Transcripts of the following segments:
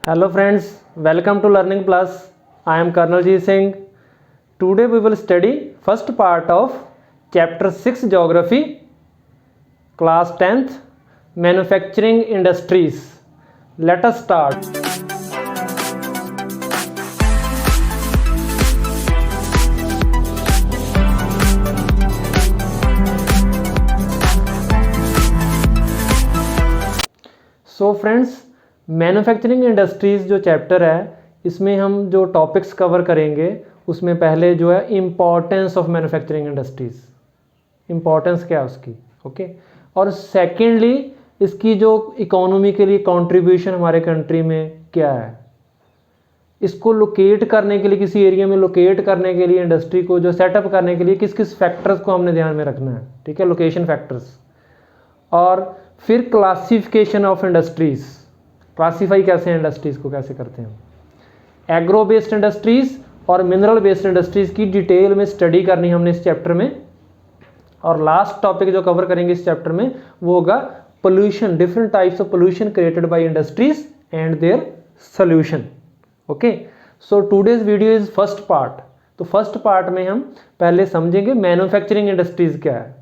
Hello friends, welcome to Learning Plus. I am Colonel Jeet Singh. Today we will study first part of chapter 6 Geography, class 10th, Manufacturing Industries. Let us start. So friends, manufacturing industries जो chapter है इसमें हम जो topics cover करेंगे उसमें पहले जो है importance of manufacturing industries, importance क्या है उसकी, ओके। और सेकेंडली इसकी जो इकोनॉमी के लिए कंट्रीब्यूशन हमारे कंट्री में क्या है, इसको लोकेट करने के लिए, किसी एरिया में लोकेट करने के लिए, इंडस्ट्री को जो सेटअप करने के लिए किस किस फैक्टर्स को हमने ध्यान में रखना है, ठीक है, लोकेशन फैक्टर्स। और फिर क्लासिफिकेशन ऑफ इंडस्ट्रीज़, क्लासीफाई कैसे हैं इंडस्ट्रीज़ को, कैसे करते हैं। एग्रो बेस्ड इंडस्ट्रीज़ और मिनरल बेस्ड इंडस्ट्रीज़ की डिटेल में स्टडी करनी हमने इस चैप्टर में। और लास्ट टॉपिक जो कवर करेंगे इस चैप्टर में वो होगा pollution, different types of pollution created by industries and their solution, okay. So today's video is first part. तो फर्स्ट पार्ट में हम पहले समझेंगे मैन्युफैक्चरिंग इंडस्ट्रीज़ क्या है।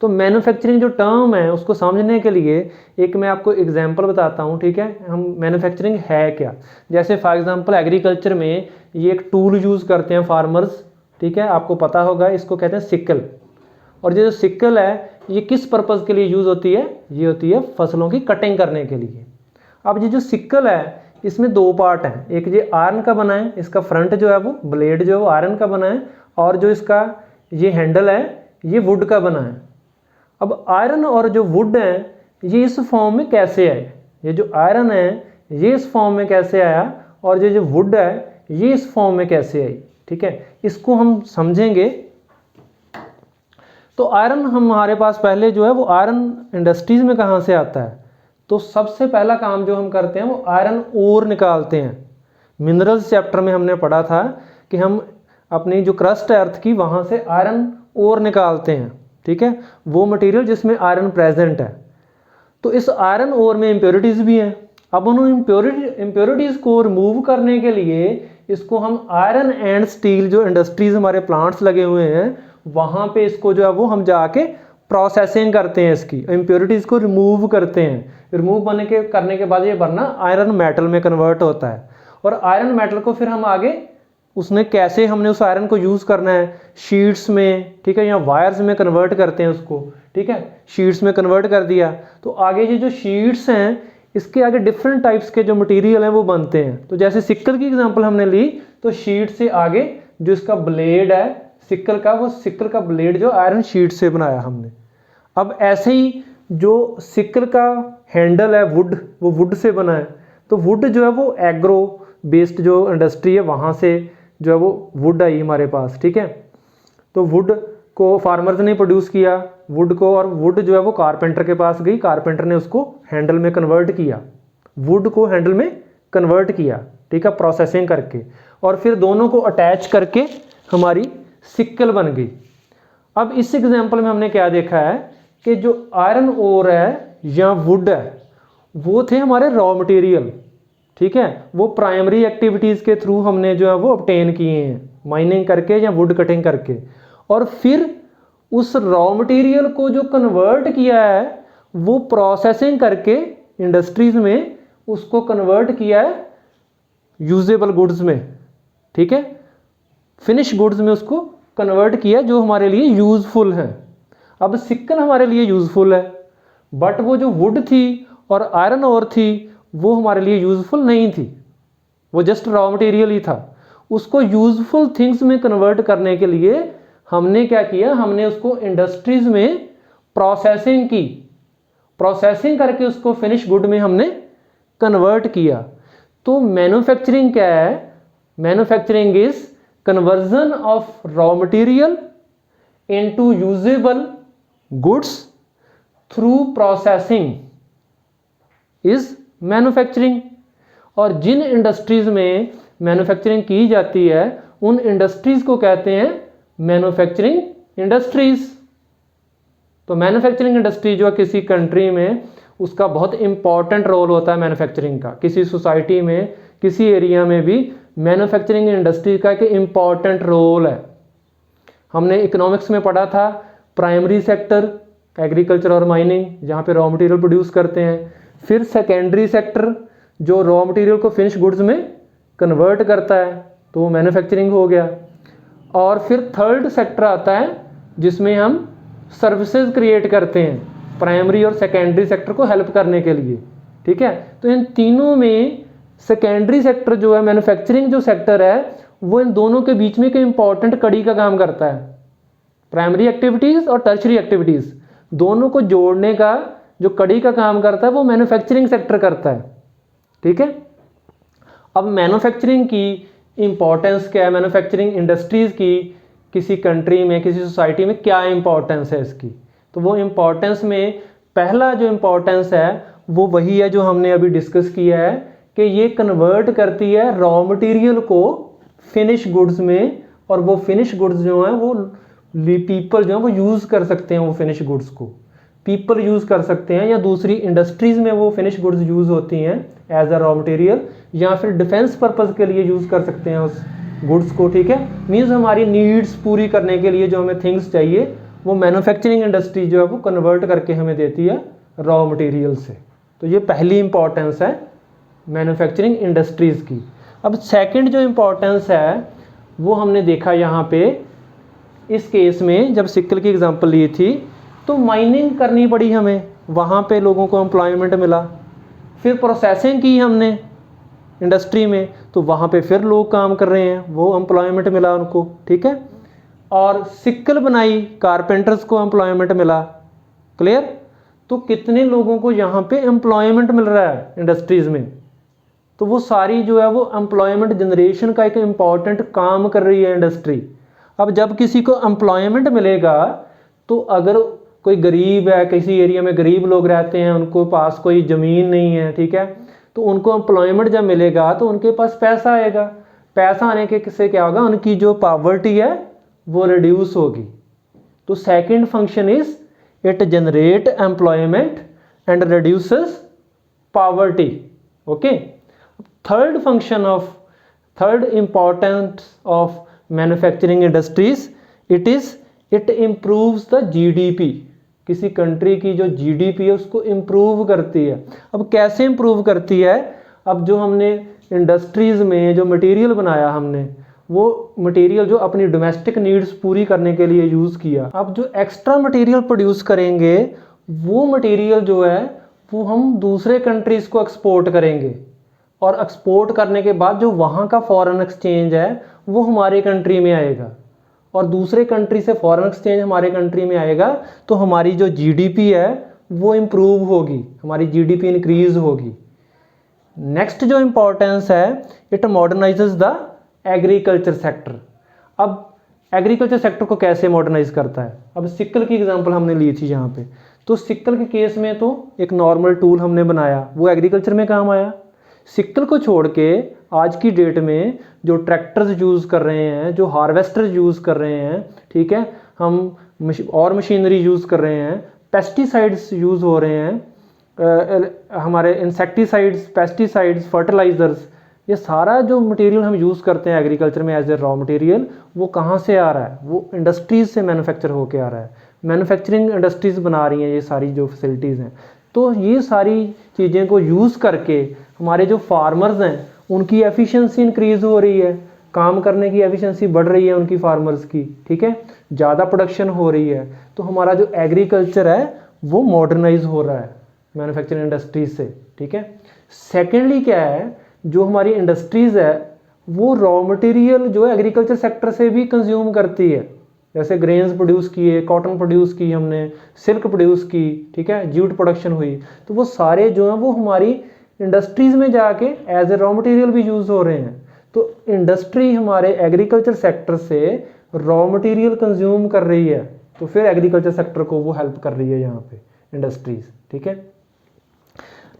तो मैन्युफैक्चरिंग जो टर्म है उसको समझने के लिए एक मैं आपको एग्जांपल बताता हूँ, ठीक है। हम मैन्युफैक्चरिंग है क्या, जैसे फॉर एग्जांपल एग्रीकल्चर में ये एक टूल यूज़ करते हैं फार्मर्स, ठीक है, आपको पता होगा, इसको कहते हैं सिक्कल। और ये जो सिक्कल है ये किस पर्पज़ के लिए यूज़ होती है, ये होती है फसलों की कटिंग करने के लिए। अब ये जो सिक्कल है इसमें दो पार्ट हैं, एक ये आयरन का बना है, इसका फ्रंट जो है वो ब्लेड जो है वो आयरन का बना है, और जो इसका ये हैंडल है ये वुड का बना है। अब आयरन और जो वुड है ये इस फॉर्म में कैसे आए, ये जो आयरन है ये इस फॉर्म में कैसे आया, और ये जो वुड है ये इस फॉर्म में कैसे आई, ठीक है, इसको हम समझेंगे। तो आयरन हमारे पास पहले जो है वो आयरन इंडस्ट्रीज में कहाँ से आता है, तो सबसे पहला काम जो हम करते हैं वो आयरन ओर निकालते हैं। मिनरल्स चैप्टर में हमने पढ़ा था कि हम अपनी जो क्रस्ट है अर्थ की वहाँ से आयरन ओर निकालते हैं, ठीक है, वो मटेरियल जिसमें आयरन प्रेजेंट है। तो इस आयरन ओर में इम्प्योरिटीज़ भी हैं। अब उन इम्प्योरिटीज़ को रिमूव करने के लिए इसको हम आयरन एंड स्टील जो इंडस्ट्रीज़ हमारे प्लांट्स लगे हुए हैं वहाँ पे इसको जो है वो हम जाके प्रोसेसिंग करते हैं, इसकी इम्प्योरिटीज़ को रिमूव करते हैं। रिमूव करने के बाद ये बनना आयरन मेटल में कन्वर्ट होता है। और आयरन मेटल को फिर हम आगे उसने कैसे हमने उस आयरन को यूज़ करना है, शीट्स में, ठीक है, या वायर्स में कन्वर्ट करते हैं उसको, ठीक है, शीट्स में कन्वर्ट कर दिया तो आगे ये जो शीट्स हैं इसके आगे डिफरेंट टाइप्स के जो मटेरियल हैं वो बनते हैं। तो जैसे सिक्कल की एग्जांपल हमने ली तो शीट से आगे जो इसका ब्लेड है सिक्कल का, वो सिक्कल का ब्लेड जो आयरन शीट से बनाया हमने। अब ऐसे ही जो सिक्कल का हैंडल है वुड, वो वुड से बना है। तो वुड जो है वो एग्रो बेस्ड जो इंडस्ट्री है वहाँ से जो है वो वुड आई हमारे पास, ठीक है। तो वुड को फार्मर्स ने प्रोड्यूस किया वुड को, और वुड जो है वो कारपेंटर के पास गई, कारपेंटर ने उसको हैंडल में कन्वर्ट किया, वुड को हैंडल में कन्वर्ट किया, ठीक है, प्रोसेसिंग करके, और फिर दोनों को अटैच करके हमारी सिक्कल बन गई। अब इस एग्जाम्पल में हमने क्या देखा है कि जो आयरन ओर है या वुड है वो थे हमारे रॉ मटेरियल, ठीक है, वो प्राइमरी एक्टिविटीज़ के थ्रू हमने जो है वो ऑब्टेन किए हैं, माइनिंग करके या वुड कटिंग करके। और फिर उस रॉ मटेरियल को जो कन्वर्ट किया है वो प्रोसेसिंग करके इंडस्ट्रीज़ में उसको कन्वर्ट किया है यूजेबल गुड्स में, ठीक है, फिनिश गुड्स में उसको कन्वर्ट किया जो हमारे लिए यूज़फुल है। अब सिक्कल हमारे लिए यूज़फुल है, बट वो जो वुड थी और आयरन ओर थी वो हमारे लिए यूज़फुल नहीं थी, वो जस्ट रॉ मटेरियल ही था। उसको यूज़फुल थिंग्स में कन्वर्ट करने के लिए हमने क्या किया, हमने उसको इंडस्ट्रीज में प्रोसेसिंग की, प्रोसेसिंग करके उसको फिनिश गुड में हमने कन्वर्ट किया। तो मैन्युफैक्चरिंग क्या है, manufacturing is conversion of raw material into usable goods through processing is manufacturing. और जिन इंडस्ट्रीज में मैन्युफैक्चरिंग की जाती है उन इंडस्ट्रीज को कहते हैं मैन्युफैक्चरिंग इंडस्ट्रीज। तो मैन्युफैक्चरिंग इंडस्ट्री जो है किसी कंट्री में उसका बहुत इम्पॉर्टेंट रोल होता है मैन्युफैक्चरिंग का। किसी सोसाइटी में, किसी एरिया में भी मैन्युफैक्चरिंग इंडस्ट्री का एक इम्पॉर्टेंट रोल है। हमने इकोनॉमिक्स में पढ़ा था प्राइमरी सेक्टर एग्रीकल्चर और माइनिंग, जहाँ पे रॉ मटेरियल प्रोड्यूस करते हैं। फिर सेकेंडरी सेक्टर जो रॉ मटेरियल को फिनिश गुड्स में कन्वर्ट करता है, तो वो मैन्युफैक्चरिंग हो गया। और फिर थर्ड सेक्टर आता है जिसमें हम सर्विसेज क्रिएट करते हैं प्राइमरी और सेकेंडरी सेक्टर को हेल्प करने के लिए, ठीक है। तो इन तीनों में सेकेंडरी सेक्टर जो है, मैन्युफैक्चरिंग जो सेक्टर है, वो इन दोनों के बीच में एक इम्पॉर्टेंट कड़ी का काम करता है। प्राइमरी एक्टिविटीज़ और टर्शरी एक्टिविटीज़ दोनों को जोड़ने का जो कड़ी का काम करता है वो मैन्युफैक्चरिंग सेक्टर करता है, ठीक है। अब मैन्युफैक्चरिंग की इम्पॉर्टेंस क्या है, मैन्युफैक्चरिंग इंडस्ट्रीज़ की किसी कंट्री में, किसी सोसाइटी में क्या इम्पॉर्टेंस है इसकी। तो वो इम्पॉर्टेंस में पहला जो इम्पॉर्टेंस है वो वही है जो हमने अभी डिस्कस किया है कि ये कन्वर्ट करती है रॉ मटेरियल को फिनिश गुड्स में, और वो फिनिश गुड्स जो हैं वो पीपल जो है वो यूज़ कर सकते हैं। वो फिनिश गुड्स को पीपल यूज़ कर सकते हैं, या दूसरी इंडस्ट्रीज़ में वो फिनिश गुड्स यूज़ होती हैं एज अ रॉ मटेरियल, या फिर डिफेंस पर्पज़ के लिए यूज़ कर सकते हैं उस गुड्स को, ठीक है। मीन्स हमारी नीड्स पूरी करने के लिए जो हमें थिंग्स चाहिए वो मैन्युफैक्चरिंग इंडस्ट्री जो है वो कन्वर्ट करके हमें देती है रॉ मटेरियल से। तो ये पहली इंपॉर्टेंस है मैन्युफैक्चरिंग इंडस्ट्रीज़ की। अब सेकंड जो इम्पोर्टेंस है वो हमने देखा यहाँ पे इस केस में, जब सिक्कल की एग्जांपल ली थी तो माइनिंग करनी पड़ी हमें, वहाँ पे लोगों को एम्प्लॉयमेंट मिला। फिर प्रोसेसिंग की हमने इंडस्ट्री में, तो वहाँ पे फिर लोग काम कर रहे हैं, वो एम्प्लॉयमेंट मिला उनको, ठीक है। और सिक्कल बनाई, कारपेंटर्स को एम्प्लॉयमेंट मिला, क्लियर। तो कितने लोगों को यहाँ पे एम्प्लॉयमेंट मिल रहा है इंडस्ट्रीज़ में। तो वो सारी जो है वो एम्प्लॉयमेंट जनरेशन का एक इम्पॉर्टेंट काम कर रही है इंडस्ट्री। अब जब किसी को एम्प्लॉयमेंट मिलेगा, तो अगर कोई गरीब है, किसी एरिया में गरीब लोग रहते हैं, उनको पास कोई ज़मीन नहीं है, ठीक है, तो उनको एम्प्लॉयमेंट जब मिलेगा तो उनके पास पैसा आएगा। पैसा आने के से क्या होगा, उनकी जो पॉवर्टी है वो रिड्यूस होगी। तो second function is it generate employment and reduces poverty, okay. Third importance of manufacturing industries, it improves the GDP. किसी कंट्री की जो जीडीपी है उसको इम्प्रूव करती है। अब कैसे इम्प्रूव करती है, अब जो हमने इंडस्ट्रीज़ में जो मटेरियल बनाया हमने, वो मटेरियल जो अपनी डोमेस्टिक नीड्स पूरी करने के लिए यूज़ किया, अब जो एक्स्ट्रा मटेरियल प्रोड्यूस करेंगे वो मटेरियल जो है वो हम दूसरे कंट्रीज़ को एक्सपोर्ट करेंगे, और एक्सपोर्ट करने के बाद जो वहाँ का फॉरेन एक्सचेंज है वो हमारे कंट्री में आएगा, और दूसरे कंट्री से फॉरेन एक्सचेंज हमारे कंट्री में आएगा, तो हमारी जो जीडीपी है वो इम्प्रूव होगी, हमारी जीडीपी इंक्रीज होगी। नेक्स्ट जो इम्पोर्टेंस है, इट मॉडर्नाइजेस द एग्रीकल्चर सेक्टर। अब एग्रीकल्चर सेक्टर को कैसे मॉडर्नाइज करता है, अब सिक्कल की एग्जांपल हमने ली थी यहाँ पे। तो सिक्कल के केस में तो एक नॉर्मल टूल हमने बनाया, वो एग्रीकल्चर में काम आया। सिक्कल को छोड़ के आज की डेट में जो ट्रैक्टर्स यूज़ कर रहे हैं, जो हार्वेस्टर्स यूज़ कर रहे हैं, ठीक है, हम और मशीनरी यूज़ कर रहे हैं, पेस्टिसाइड्स यूज़ हो रहे हैं, हमारे इंसेक्टिसाइड्स, पेस्टिसाइड्स, फर्टिलाइज़र्स, ये सारा जो मटेरियल हम यूज़ करते हैं एग्रीकल्चर में एज ए रॉ मटेरियल, वो कहाँ से आ रहा है, वो इंडस्ट्रीज़ से मैन्युफैक्चर होके आ रहा है। मैन्युफैक्चरिंग इंडस्ट्रीज़ बना रही हैं ये सारी जो फैसिलिटीज़ हैं। तो ये सारी चीज़ें को यूज़ करके हमारे जो फार्मर्स हैं उनकी एफिशिएंसी इंक्रीज़ हो रही है, काम करने की एफिशिएंसी बढ़ रही है उनकी फार्मर्स की, ठीक है, ज़्यादा प्रोडक्शन हो रही है। तो हमारा जो एग्रीकल्चर है वो मॉडर्नाइज हो रहा है मैन्युफैक्चरिंग इंडस्ट्रीज से, ठीक है। सेकेंडली क्या है, जो हमारी इंडस्ट्रीज़ है वो रॉ मटेरियल जो एग्रीकल्चर सेक्टर से भी कंज्यूम करती है। जैसे ग्रेन्स प्रोड्यूस किए, कॉटन प्रोड्यूस की हमने, सिल्क प्रोड्यूस की, ठीक है, जूट प्रोडक्शन हुई, तो वो सारे जो हैं वो हमारी इंडस्ट्रीज़ में जाके एज ए रॉ मटेरियल भी यूज़ हो रहे हैं। तो इंडस्ट्री हमारे एग्रीकल्चर सेक्टर से रॉ मटेरियल कंज्यूम कर रही है, तो फिर एग्रीकल्चर सेक्टर को वो हेल्प कर रही है यहाँ पे इंडस्ट्रीज़, ठीक है।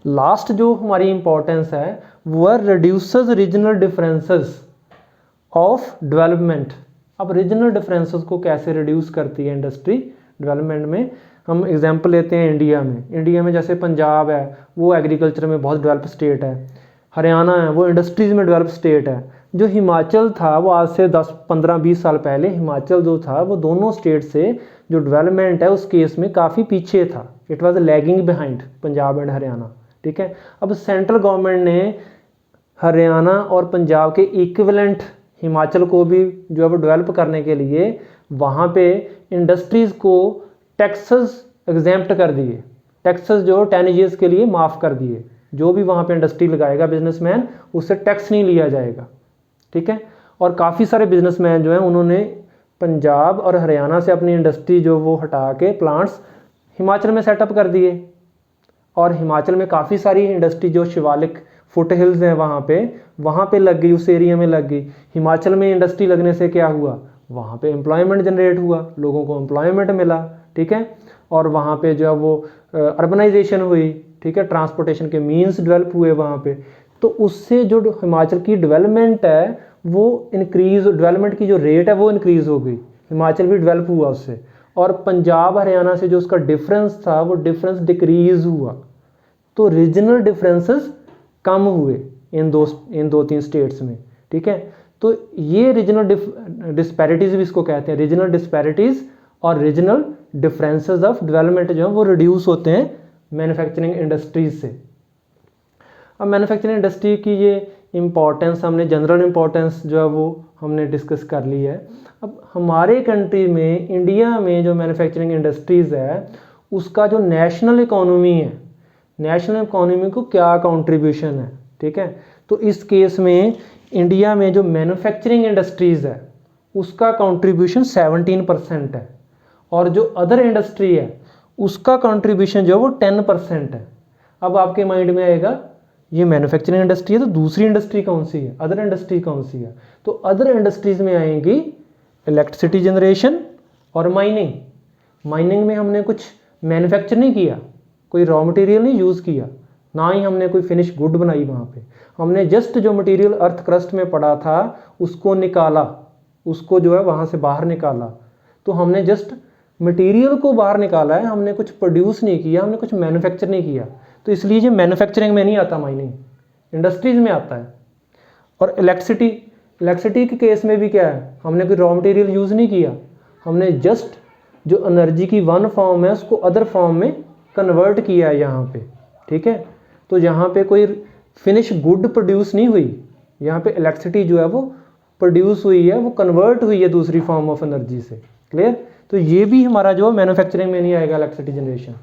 लास्ट जो हमारी इंपॉर्टेंस है वो है reduces regional differences of development. अब रीजनल डिफरेंसेस को कैसे रिड्यूस करती है इंडस्ट्री डेवलपमेंट में, हम एग्जांपल लेते हैं इंडिया में जैसे पंजाब है वो एग्रीकल्चर में बहुत डेवलप स्टेट है, हरियाणा है वो इंडस्ट्रीज़ में डेवलप स्टेट है। जो हिमाचल था वो आज से 10, 15, 20 साल पहले हिमाचल जो था वो दोनों स्टेट से जो डेवलपमेंट है उस केस में काफ़ी पीछे था। It was lagging behind Punjab and Haryana, ठीक है। अब सेंट्रल गवर्नमेंट ने हरियाणा और पंजाब के इक्विवेलेंट हिमाचल को भी जो है वो डेवलप करने के लिए वहाँ पे इंडस्ट्रीज़ को टैक्सेस एग्जेम्प्ट कर दिए, टैक्सेस जो 10 ईयर्स के लिए माफ़ कर दिए। जो भी वहाँ पे इंडस्ट्री लगाएगा बिजनेसमैन उससे टैक्स नहीं लिया जाएगा, ठीक है। और काफ़ी सारे बिजनेसमैन जो हैं उन्होंने पंजाब और हरियाणा से अपनी इंडस्ट्री जो वो हटा के प्लांट्स हिमाचल में सेटअप कर दिए। और हिमाचल में काफ़ी सारी इंडस्ट्री जो शिवालिक फुट हिल्स हैं वहाँ पे लग गई, उस एरिया में लग गई। हिमाचल में इंडस्ट्री लगने से क्या हुआ, वहाँ पे एम्प्लॉयमेंट जनरेट हुआ, लोगों को एम्प्लॉयमेंट मिला, ठीक है। और वहाँ पे जो है वो अर्बनाइजेशन हुई, ठीक है, ट्रांसपोर्टेशन के मीन्स डेवलप हुए वहाँ पे। तो उससे जो हिमाचल की डेवलपमेंट है वो इंक्रीज़, डेवलपमेंट की जो रेट है वो इंक्रीज़ हो गई, हिमाचल भी डेवलप हुआ उससे। और पंजाब हरियाणा से जो उसका डिफरेंस था वो डिफरेंस डिक्रीज़ हुआ। तो रीजनल डिफरेंसेस कम हुए इन दो तीन स्टेट्स में, ठीक है। तो ये रीजनल डिस्पैरिटीज़ भी इसको कहते हैं, रीजनल डिस्पैरिटीज़ और रीजनल डिफरेंसेस ऑफ डेवलपमेंट जो है वो रिड्यूस होते हैं मैन्युफैक्चरिंग इंडस्ट्रीज से। अब मैन्युफैक्चरिंग इंडस्ट्री की ये इम्पोर्टेंस, हमने जनरल इम्पोर्टेंस जो है वो हमने डिस्कस कर ली है। अब हमारे कंट्री में, इंडिया में जो मैन्युफैक्चरिंग इंडस्ट्रीज़ है उसका जो नेशनल इकोनॉमी है, नेशनल इकोनॉमी को क्या कंट्रीब्यूशन है, ठीक है। तो इस केस में इंडिया में जो मैन्युफैक्चरिंग इंडस्ट्रीज़ है उसका कंट्रीब्यूशन 17% है, और जो अदर इंडस्ट्री है उसका कंट्रीब्यूशन जो है वो 10% है। अब आपके माइंड में आएगा ये मैन्युफैक्चरिंग इंडस्ट्री है तो दूसरी इंडस्ट्री कौन सी है, अदर इंडस्ट्री कौन सी है। तो अदर इंडस्ट्रीज़ में आएंगी इलेक्ट्रिसिटी जनरेशन और माइनिंग। माइनिंग में हमने कुछ मैन्युफैक्चर नहीं किया, कोई रॉ मटेरियल नहीं यूज़ किया, ना ही हमने कोई फिनिश गुड बनाई वहाँ पे। हमने जस्ट जो मटेरियल अर्थ क्रस्ट में पड़ा था उसको निकाला, उसको जो है वहाँ से बाहर निकाला। तो हमने जस्ट मटेरियल को बाहर निकाला है, हमने कुछ प्रोड्यूस नहीं किया, हमने कुछ मैन्युफैक्चर नहीं किया। तो इसलिए ये मैन्युफैक्चरिंग में नहीं आता, माइनिंग इंडस्ट्रीज़ में आता है। और इलेक्ट्रिसिटी के केस में भी क्या है, हमने कोई रॉ मटेरियल यूज़ नहीं किया, हमने जस्ट जो एनर्जी की वन फॉर्म है उसको अदर फॉर्म में कन्वर्ट किया है यहाँ पे, ठीक है। तो यहाँ पे कोई फिनिश गुड प्रोड्यूस नहीं हुई, यहाँ पे इलेक्ट्रिसिटी जो है वो प्रोड्यूस हुई है, वो कन्वर्ट हुई है दूसरी फॉर्म ऑफ एनर्जी से, क्लियर। तो ये भी हमारा जो मैन्युफैक्चरिंग में नहीं आएगा, इलेक्ट्रिसिटी जनरेशन।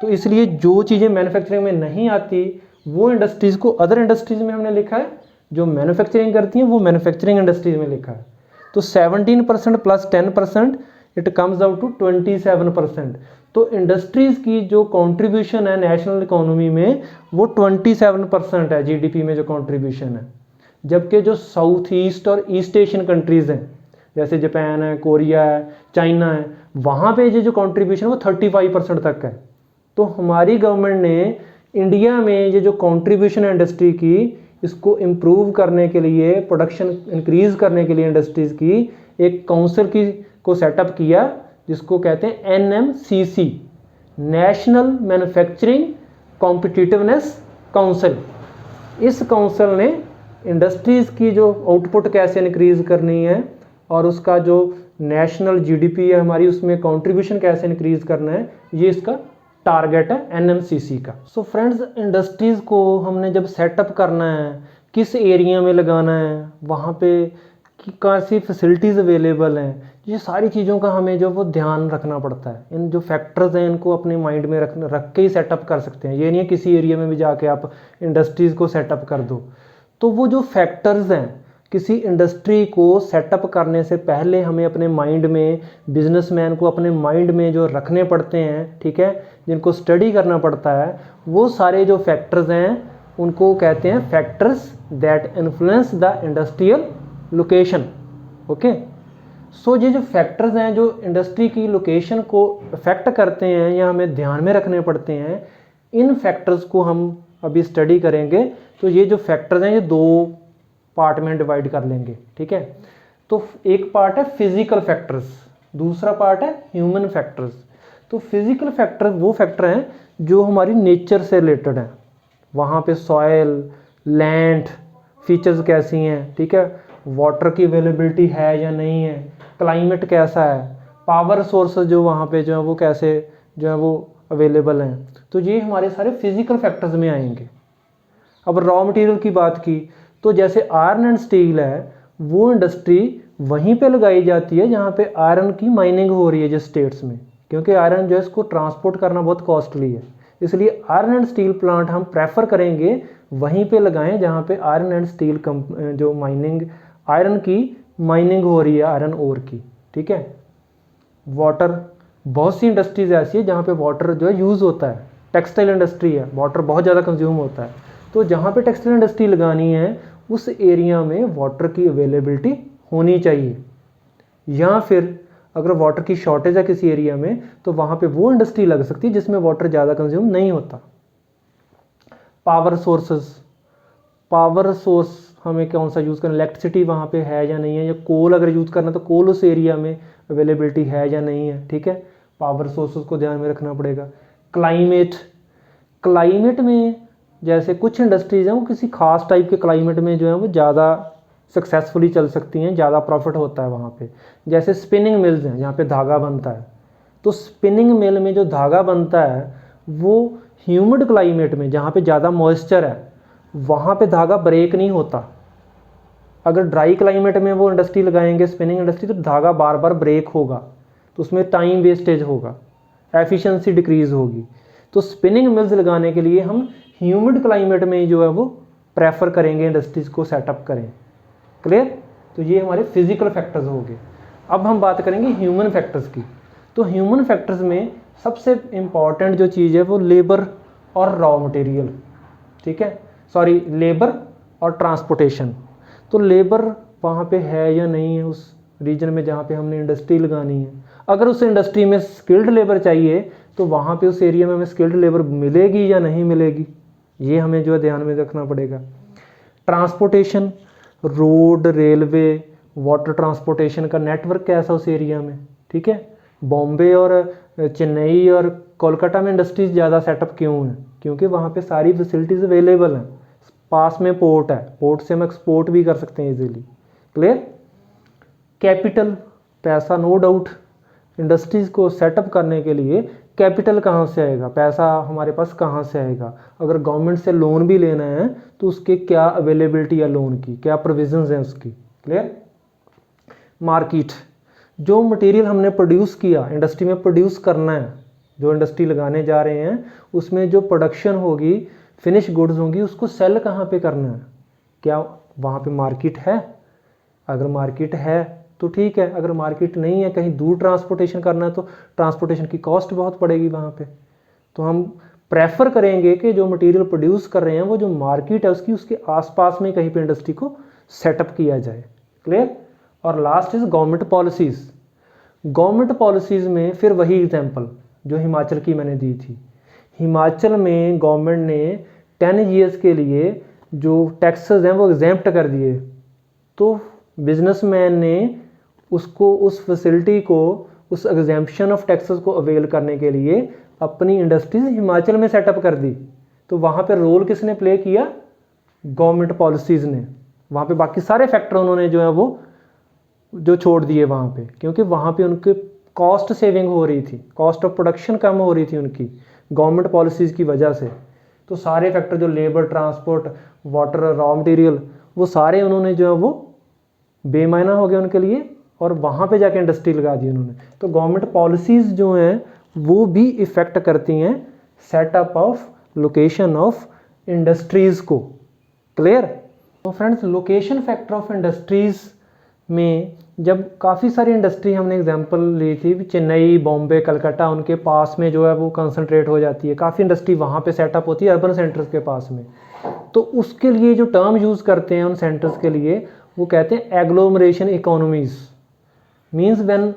तो इसलिए जो चीज़ें मैन्युफैक्चरिंग में नहीं आती वो इंडस्ट्रीज़ को अदर इंडस्ट्रीज़ में हमने लिखा है, जो मैन्युफैक्चरिंग करती हैं वो मैन्युफैक्चरिंग इंडस्ट्रीज में लिखा है। तो 17% plus 10% it comes out to 27%। तो इंडस्ट्रीज़ की जो कंट्रीब्यूशन है नेशनल इकोनॉमी में वो 27% है, जीडीपी में जो कंट्रीब्यूशन है। जबकि जो साउथ ईस्ट और ईस्ट एशियन कंट्रीज़ हैं जैसे जापान है, कोरिया है, चाइना है, वहाँ पे जो कंट्रीब्यूशन वो 35% तक है। तो हमारी गवर्नमेंट ने इंडिया में ये जो कंट्रीब्यूशन है इंडस्ट्री की, इसको इम्प्रूव करने के लिए, प्रोडक्शन इंक्रीज़ करने के लिए इंडस्ट्रीज़ की एक काउंसिल को सेटअप किया जिसको कहते हैं NMCC, national manufacturing competitiveness council. इस काउंसिल ने इंडस्ट्रीज़ की जो आउटपुट कैसे इंक्रीज़ करनी है और उसका जो नेशनल जीडीपी है हमारी उसमें कंट्रीब्यूशन कैसे इंक्रीज़ करना है, ये इसका टारगेट है NMCC का। सो फ्रेंड्स, इंडस्ट्रीज़ को हमने जब सेटअप करना है, किस एरिया में लगाना है, वहाँ पे कैसी फैसिलिटीज़ अवेलेबल हैं, ये सारी चीज़ों का हमें जो वो ध्यान रखना पड़ता है। इन जो फैक्टर्स हैं इनको अपने माइंड में रख के ही सेटअप कर सकते हैं। ये नहीं है किसी एरिया में भी जाके आप इंडस्ट्रीज़ को सेटअप कर दो। तो वो जो फैक्टर्स हैं किसी इंडस्ट्री को सेटअप करने से पहले हमें अपने माइंड में, बिजनेसमैन को अपने माइंड में जो रखने पड़ते हैं, ठीक है, जिनको स्टडी करना पड़ता है, वो सारे जो फैक्टर्स हैं उनको कहते हैं factors that influence the industrial location. Okay, so ये जो फैक्टर्स हैं जो इंडस्ट्री की लोकेशन को अफेक्ट करते हैं या हमें ध्यान में रखने पड़ते हैं, इन फैक्टर्स को हम अभी स्टडी करेंगे। तो ये जो फैक्टर्स हैं ये दो पार्ट में डिवाइड कर लेंगे, ठीक है। तो एक पार्ट है फिजिकल फैक्टर्स, दूसरा पार्ट है ह्यूमन फैक्टर्स। तो फिजिकल फैक्टर वो फैक्टर हैं जो हमारी नेचर से रिलेटेड हैं, वहाँ पे सॉयल, लैंड फीचर्स कैसी हैं, ठीक है, वाटर की अवेलेबिलिटी है या नहीं है, क्लाइमेट कैसा है, पावर सोर्सेज जो वहाँ पे जो है वो कैसे जो है वो अवेलेबल हैं। तो ये हमारे सारे फिजिकल फैक्टर्स में आएंगे। अब रॉ मटेरियल की बात की तो जैसे आयरन एंड स्टील है, वो इंडस्ट्री वहीं पे लगाई जाती है जहाँ पे आयरन की माइनिंग हो रही है जिस स्टेट्स में, क्योंकि आयरन जो है इसको ट्रांसपोर्ट करना बहुत कॉस्टली है, इसलिए आयरन एंड स्टील प्लांट हम प्रेफर करेंगे वहीं पे लगाएं जहाँ पे आयरन एंड स्टील जो माइनिंग आयरन की माइनिंग हो रही है, आयरन ओर की, ठीक है। वाटर, बहुत सी इंडस्ट्रीज ऐसी है जहाँ पे वाटर जो है यूज़ होता है, टेक्सटाइल इंडस्ट्री है, वाटर बहुत ज़्यादा कंज्यूम होता है, तो जहाँ पे टेक्सटाइल इंडस्ट्री लगानी है उस एरिया में वाटर की अवेलेबिलिटी होनी चाहिए। या फिर अगर वाटर की शॉर्टेज है किसी एरिया में तो वहाँ पे वो इंडस्ट्री लग सकती है जिसमें वाटर ज़्यादा कंज्यूम नहीं होता। पावर सोर्सेस, पावर सोर्स हमें कौन सा यूज़ करना, इलेक्ट्रिसिटी वहाँ पे है या नहीं है, या कोल अगर यूज़ करना तो कोल उस एरिया में अवेलेबिलिटी है या नहीं है, ठीक है। पावर सोर्सेस को ध्यान में रखना पड़ेगा। क्लाइमेट, क्लाइमेट में जैसे कुछ इंडस्ट्रीज़ हैं वो किसी खास टाइप के क्लाइमेट में जो है वो ज़्यादा सक्सेसफुली चल सकती हैं, ज़्यादा प्रॉफिट होता है वहाँ पे। जैसे स्पिनिंग मिल्स हैं जहाँ पे धागा बनता है, तो स्पिनिंग मिल में जो धागा बनता है वो ह्यूमिड क्लाइमेट में जहाँ पे ज़्यादा मॉइस्चर है वहाँ पे धागा ब्रेक नहीं होता। अगर ड्राई क्लाइमेट में वो इंडस्ट्री लगाएंगे स्पिनिंग इंडस्ट्री तो धागा बार बार ब्रेक होगा, तो उसमें टाइम वेस्टेज होगा, एफिशिएंसी डिक्रीज होगी। तो स्पिनिंग मिल्स लगाने के लिए हम ह्यूमिड क्लाइमेट में जो है वो प्रेफर करेंगे इंडस्ट्रीज़ को सेटअप करें। क्लियर? तो ये हमारे फिजिकल फैक्टर्स हो गए। अब हम बात करेंगे ह्यूमन फैक्टर्स की। तो ह्यूमन फैक्टर्स में सबसे इम्पॉर्टेंट जो चीज़ है वो लेबर और रॉ मटेरियल, ठीक है, सॉरी लेबर और ट्रांसपोर्टेशन। तो लेबर वहाँ पे है या नहीं है उस रीजन में जहाँ पे हमने इंडस्ट्री लगानी है। अगर उस इंडस्ट्री में स्किल्ड लेबर चाहिए तो वहाँ पे उस एरिया में हमें स्किल्ड लेबर मिलेगी या नहीं मिलेगी, ये हमें जो है ध्यान में रखना पड़ेगा। Transportation, road, railway, water transportation का नेटवर्क कैसा उस एरिया में, ठीक है। बॉम्बे और चेन्नई और कोलकाता में इंडस्ट्रीज ज़्यादा सेटअप क्यों हैं, क्योंकि वहाँ पे सारी फैसिलिटीज़ अवेलेबल हैं, पास में पोर्ट है, पोर्ट से हम एक्सपोर्ट भी कर सकते हैं इजीली। क्लियर? कैपिटल, पैसा, नो डाउट इंडस्ट्रीज़ को सेटअप करने के लिए कैपिटल कहाँ से आएगा, पैसा हमारे पास कहाँ से आएगा। अगर गवर्नमेंट से लोन भी लेना है तो उसके क्या अवेलेबिलिटी है, लोन की क्या प्रोविजंस हैं उसकी। क्लियर? मार्केट, जो मटेरियल हमने प्रोड्यूस किया, इंडस्ट्री में प्रोड्यूस करना है, जो इंडस्ट्री लगाने जा रहे हैं उसमें जो प्रोडक्शन होगी, फिनिश गुड्स होंगी, उसको सेल कहाँ पे करना है, क्या वहाँ पे मार्केट है। अगर मार्केट है तो ठीक है, अगर मार्केट नहीं है, कहीं दूर ट्रांसपोर्टेशन करना है तो ट्रांसपोर्टेशन की कॉस्ट बहुत पड़ेगी वहाँ पे। तो हम प्रेफर करेंगे कि जो मटेरियल प्रोड्यूस कर रहे हैं वो जो मार्केट है उसकी, उसके आसपास में कहीं पे इंडस्ट्री को सेटअप किया जाए। क्लियर? और last is government policies. Government policies में फिर वही एग्जाम्पल जो हिमाचल की मैंने दी थी। हिमाचल में गवर्नमेंट ने 10 ईयर्स के लिए जो टैक्सेस हैं वो एग्जेम्प्ट कर दिए, तो बिजनेसमैन ने उसको, उस फैसिलिटी को, उस एग्जेम्पशन ऑफ टैक्सेस को अवेल करने के लिए अपनी इंडस्ट्रीज हिमाचल में सेटअप कर दी। तो वहाँ पे रोल किसने प्ले किया? गवर्नमेंट पॉलिसीज़ ने। वहाँ पे बाकी सारे फैक्टर उन्होंने जो है वो जो छोड़ दिए वहाँ पे, क्योंकि वहाँ पे उनके कॉस्ट सेविंग हो रही थी, कॉस्ट ऑफ प्रोडक्शन कम हो रही थी उनकी गवर्नमेंट पॉलिसीज़ की वजह से। तो सारे फैक्टर जो labour, transport, water, raw material, वो सारे उन्होंने जो है वो बेमायना हो गए उनके लिए, और वहाँ पे जाके इंडस्ट्री लगा दी उन्होंने। तो गवर्नमेंट पॉलिसीज़ जो हैं वो भी इफ़ेक्ट करती हैं setup of location of industries को। क्लियर? तो friends, location factor of industries में जब काफ़ी सारी इंडस्ट्री हमने एग्जांपल ली थी, चेन्नई, बॉम्बे, कलकत्ता, उनके पास में जो है वो कंसंट्रेट हो जाती है, काफ़ी इंडस्ट्री वहाँ पे सेटअप होती है अर्बन सेंटर्स के पास में। तो उसके लिए जो टर्म यूज़ करते हैं उन सेंटर्स के लिए, वो कहते हैं agglomeration economies. Means when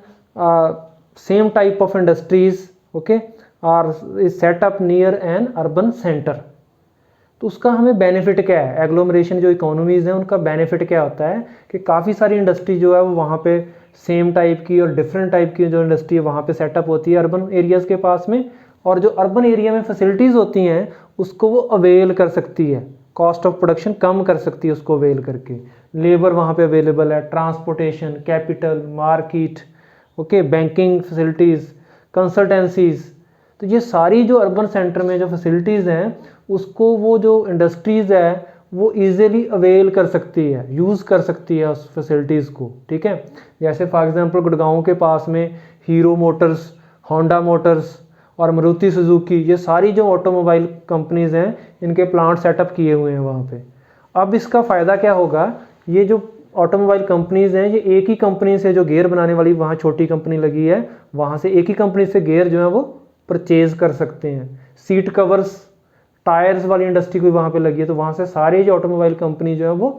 same type of industries okay are set up near an urban centre. तो उसका हमें बेनिफिट क्या है, एग्लोमरेशन जो इकोनॉमीज़ हैं उनका बेनिफिट क्या होता है कि काफ़ी सारी इंडस्ट्री जो है वो वहाँ पे सेम टाइप की और डिफरेंट टाइप की जो इंडस्ट्री है वहाँ पे सेटअप होती है अर्बन एरियाज़ के पास में, और जो अर्बन एरिया में फैसिलिटीज़ होती हैं उसको वो अवेल कर सकती है, कॉस्ट ऑफ प्रोडक्शन कम कर सकती है उसको अवेल करके। लेबर वहाँ पे अवेलेबल है, transportation, capital, market, okay, banking facilities, consultancies. तो ये सारी जो अर्बन सेंटर में जो फैसिलिटीज़ हैं उसको वो जो इंडस्ट्रीज़ है वो इजीली अवेल कर सकती है, यूज़ कर सकती है उस फैसिलिटीज़ को, ठीक है। जैसे फॉर एग्जांपल गुड़गांव के पास में हीरो मोटर्स, होंडा मोटर्स और मारुति सुजुकी, ये सारी जो ऑटोमोबाइल कंपनीज़ हैं इनके प्लांट सेटअप किए हुए हैं वहाँ पे। अब इसका फ़ायदा क्या होगा, ये जो ऑटोमोबाइल कंपनीज़ हैं ये एक ही कंपनी से, जो गियर बनाने वाली वहाँ छोटी कंपनी लगी है, वहाँ से एक ही कंपनी से गियर जो है वो परचेज कर सकते हैं। सीट कवर्स, टायर्स वाली इंडस्ट्री कोई वहाँ पे लगी है तो वहाँ से सारे जो ऑटोमोबाइल कंपनी जो है वो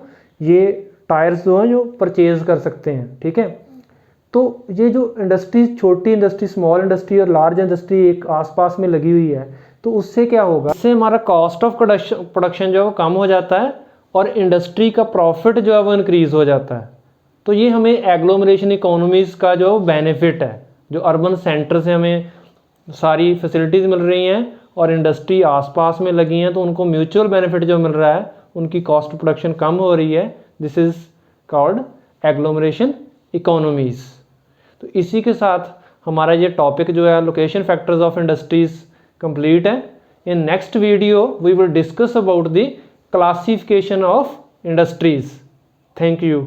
ये टायर्स जो हैं जो परचेज कर सकते हैं, ठीक है। तो ये जो इंडस्ट्रीज, छोटी इंडस्ट्री, स्मॉल इंडस्ट्री और लार्ज इंडस्ट्री एक आसपास में लगी हुई है, तो उससे क्या होगा, इससे हमारा कॉस्ट ऑफ प्रोडक्शन जो है वो कम हो जाता है और इंडस्ट्री का प्रॉफिट जो है वो इंक्रीज़ हो जाता है। तो ये हमें एग्लोमरेशन इकोनॉमीज़ का जो बेनिफिट है, जो अर्बन सेंटर से हमें सारी फैसिलिटीज़ मिल रही हैं और इंडस्ट्री आसपास में लगी हैं तो उनको म्यूचुअल बेनिफिट जो मिल रहा है, उनकी कॉस्ट प्रोडक्शन कम हो रही है, this is called agglomeration economies. तो इसी के साथ हमारा ये टॉपिक जो है location factors of industries complete है। In next video we will discuss about the classification of industries. Thank you.